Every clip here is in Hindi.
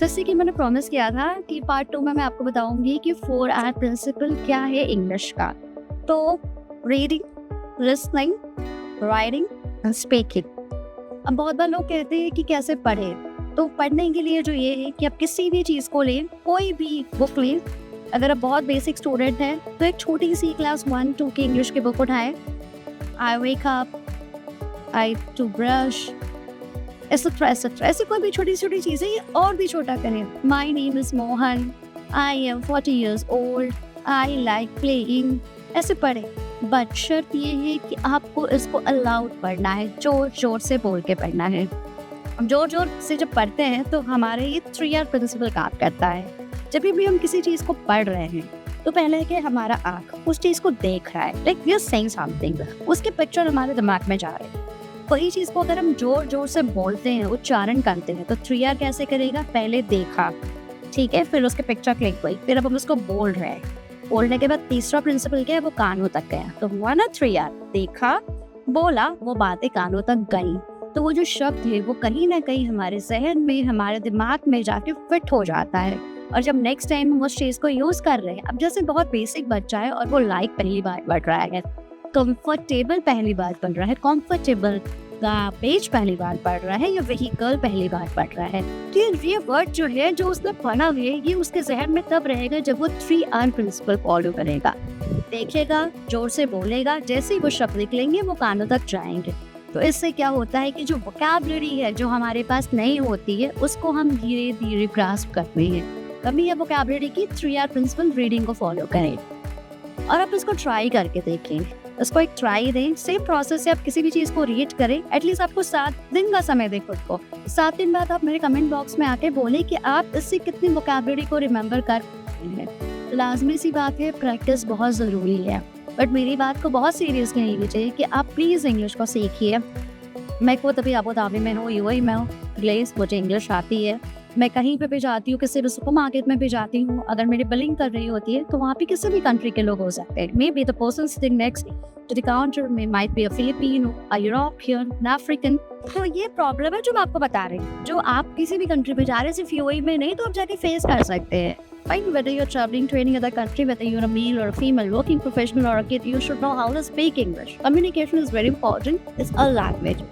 जैसे कि मैंने प्रॉमिस किया था कि पार्ट 2 में मैं आपको बताऊंगी कि 4R प्रिंसिपल क्या है इंग्लिश का। तो reading, listening, writing and speaking. अब बहुत बार लोग कहते हैं कि कैसे पढ़ें, तो पढ़ने के लिए जो ये है कि आप किसी भी चीज़ को लें, कोई भी बुक लें। अगर आप बहुत बेसिक स्टूडेंट हैं तो एक छोटी सी क्लास 1-2 की इंग्लिश की बुक उठाएं। I wake up, I to brush, etcetera etcetera, ऐसी कोई भी छोटी छोटी चीज़ें ये और भी छोटा करें। My name is Mohan, I am 40 years old, I like playing, ऐसे पढ़ें। बट शर्त ये है कि आपको इसको अलाउड पढ़ना है, जोर जोर से बोल के पढ़ना है। हम जोर जोर से जब पढ़ते हैं तो हमारे ये 3R प्रिंसिपल काम करता है। जब भी हम किसी चीज़ को पढ़ रहे हैं तो पहले कि हमारा आँख उस चीज़ को देख रहा है, like we are saying something, उसके पिक्चर हमारे दिमाग में जा रहे हैं। वही चीज़ को अगर हम जोर जोर से बोलते हैं, उच्चारण करते हैं, तो 3R कैसे करेगा? पहले देखा, ठीक है, फिर उसके पिक्चर क्लिक हुई, फिर अब हम उसको बोल रहे हैं। बोलने के बाद तीसरा प्रिंसिपल क्या है? वो कानों तक गया। तो हुआ ना 3R, देखा, बोला, वो बातें कानों तक गई। तो वो जो शब्द है वो कहीं ना कहीं हमारे जहन में, हमारे दिमाग में जाके फिट हो जाता है। और जब नेक्स्ट टाइम हम उस चीज़ को यूज़ कर रहे हैं, अब जैसे बहुत बेसिक बच्चा है और वो लाइक पहली बार पढ़ रहा है, कंफर्टेबल पहली बार पढ़ रहा है, कंफर्टेबल का पेज पहली बार पढ़ रहा है, या व्हीकल पहली बार पढ़ रहा है, तो ये वर्ड जो है जो उसने पढ़ा है ये उसके जहन में तब रहेगा जब वो 3R प्रिंसिपल फॉलो करेगा। देखेगा, जोर से बोलेगा, जैसे ही वो शब्द निकलेंगे वो कानों तक जाएंगे। तो इससे क्या होता है कि जो वोकैबुलरी है जो हमारे पास नहीं होती है उसको हम धीरे धीरे ग्रास्प करते हैं। कभी है वोकैबुलरी की 3R प्रिंसिपल रीडिंग को फॉलो करें और आप इसको ट्राई करके देखें। इसको एक ट्राई दें। सेम प्रोसेस से आप किसी भी चीज़ को रीड करें। एटलीस्ट आपको 7 दिन का समय दें खुद को। 7 दिन बाद आप मेरे कमेंट बॉक्स में आके बोलें कि आप इससे कितनी वोकैबुलरी को रिमेंबर कर पाते हैं। लाजमी सी बात है, प्रैक्टिस बहुत ज़रूरी है। बट मेरी बात को बहुत सीरियसली नहीं लीजिए कि आप प्लीज़ इंग्लिश को सीखिए। मैं खुद अभी अबू धाबी में हूँ, यूएई में हूँ, प्लीज़ मुझे इंग्लिश आती है। मैं कहीं पे भी जाती हूँ, किसी भी सुपर मार्केट में भी जाती हूँ, अगर मेरी बिलिंग कर रही होती है तो वहाँ पे किसी भी कंट्री के लोग हो सकते हैं। May be the person sitting next to the counter में might be a Filipino, a European, an African. तो ये प्रॉब्लम है जो मैं आपको बता रही हूँ। जो आप किसी भी कंट्री में जा रहे हैं, सिर्फ यूएई में नहीं, तो आप जाके फेस कर सकते हैं। Fine, whether you're traveling to any other country, whether you're a male or a female, working professional or a kid, you should know how to speak English. Communication is very important. It's a language.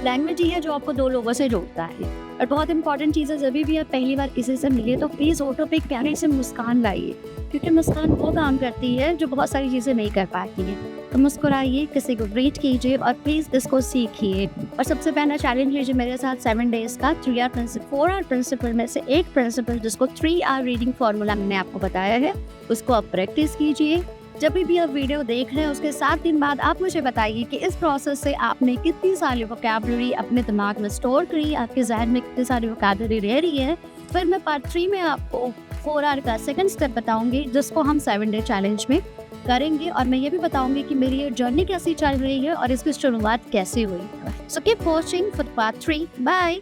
Language ही है जो आपको दो लोगों से जोड़ता है। और बहुत इंपॉर्टेंट चीज़ है, जब भी आप पहली बार किसी से मिले तो प्लीज़ होठों पे एक प्यारी से मुस्कान लाइए, क्योंकि मुस्कान वो काम करती है जो बहुत सारी चीज़ें नहीं कर पाती है। तो मुस्कुराइए, किसी को ग्रीट कीजिए और प्लीज़ इसको सीखिए। और सबसे पहला चैलेंज लीजिए मेरे साथ 7 डेज़ का 3R प्रिंसिपल, 4R प्रिंसिपल में से एक प्रिंसिपल जिसको 3R रीडिंग फार्मूला मैंने आपको बताया है, उसको आप प्रैक्टिस कीजिए। जब भी आप वीडियो देख रहे हैं उसके 7 दिन बाद आप मुझे बताइए कि इस प्रोसेस से आपने कितनी सारी वोकैबुलरी अपने दिमाग में स्टोर करी, आपके जहन में कितनी सारी वोकैबुलरी रह रही है। फिर मैं पार्ट 3 में आपको 4R का सेकंड स्टेप बताऊंगी, जिसको हम 7 डे चैलेंज में करेंगे। और मैं ये भी बताऊंगी कि मेरी ये जर्नी कैसी चल रही है और इसकी शुरुआत कैसे हुई। So keep watching for part 3। Bye.